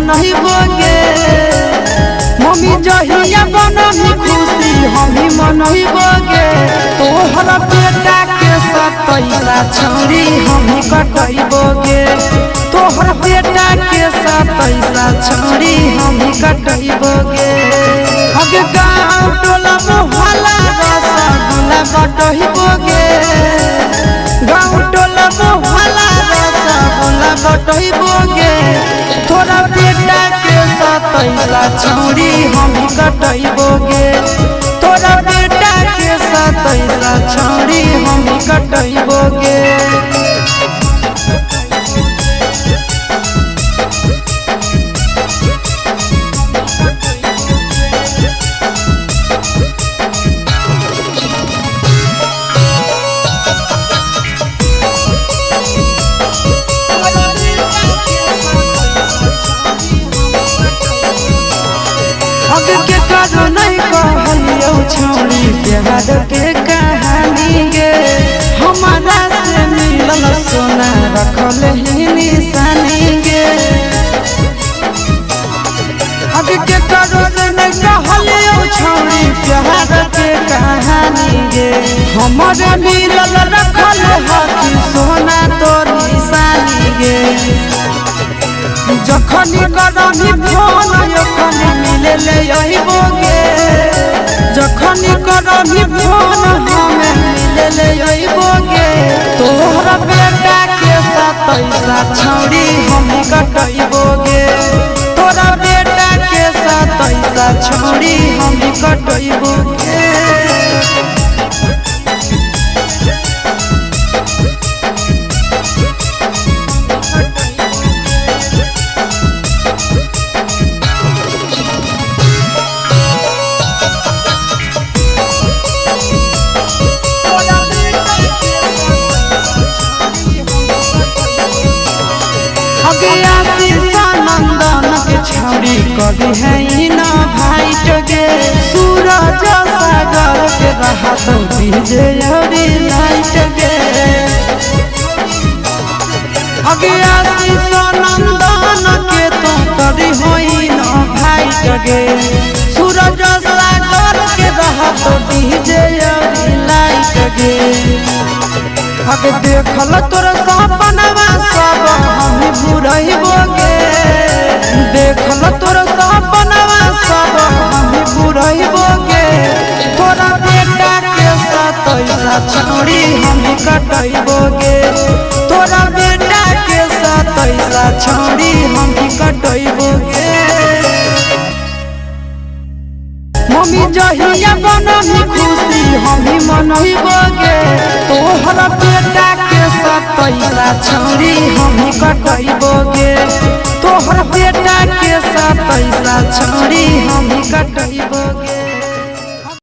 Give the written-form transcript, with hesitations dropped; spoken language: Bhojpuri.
मनइबोगे मम्मी जहिया बनही खुशी हम ही मनइबोगे तोहर बेटा के 27 छौरी हम ही कटइबोगे तोहर बेटा के 27 छौरी हम ही कटइबोगे अगे गाँव टोला मोहल्ला रसगुल्ला बटइबोगे गाँव टोला मोहल्ला रसगुल्ला बटइबोगे तोरा बेटा के 27 छौरी हम ही कटइबोगे तोरा बेटा के 27 छौरी हम ही कटइबोगे के करो नहीं कहलियो छौरी प्यार के कहानी गे हमारा से मिलल सोना रखल ही निशानी गे अब के करो नहीं कहलियो छौरी प्यार के कहानी गे हमारे मिलल रखल हकी सोना तो निशानी गे जखनी करही फोन यखनी मिले ले अइबोगे जखनी करही फोन हमें मिले ले अइबोगे तोहरा बेटा के 27 छौरी हम ही कटइबोगे तोरा बेटा के 27 छौरी हम ही कटइबोगे नंदन के छौरी कभी है ना भाई टगे सूरज सागर के रहा तो डीजे औरी लाइट गे अगिया नंदन के तो कभी होई ना भाई टगे सूरज सागर के रहा तो डीजे औरी लाइट गे अगे देखल तोर सपनवा सब हम बुरइबोगे देखल तोर सपनवा सब हम बुरइबोगे तोरा बेटा के 27 छौरी हम कटइबोगे तोरा बेटा के 27 छौरी हम कटइबोगे मम्मी जहिया बनही खुशी हम ही मनइबोगे तोहर बेटा के 27 छौरी हम ही कटइबोगे तोहर बेटा के 27 छौरी हम ही कटइबोगे।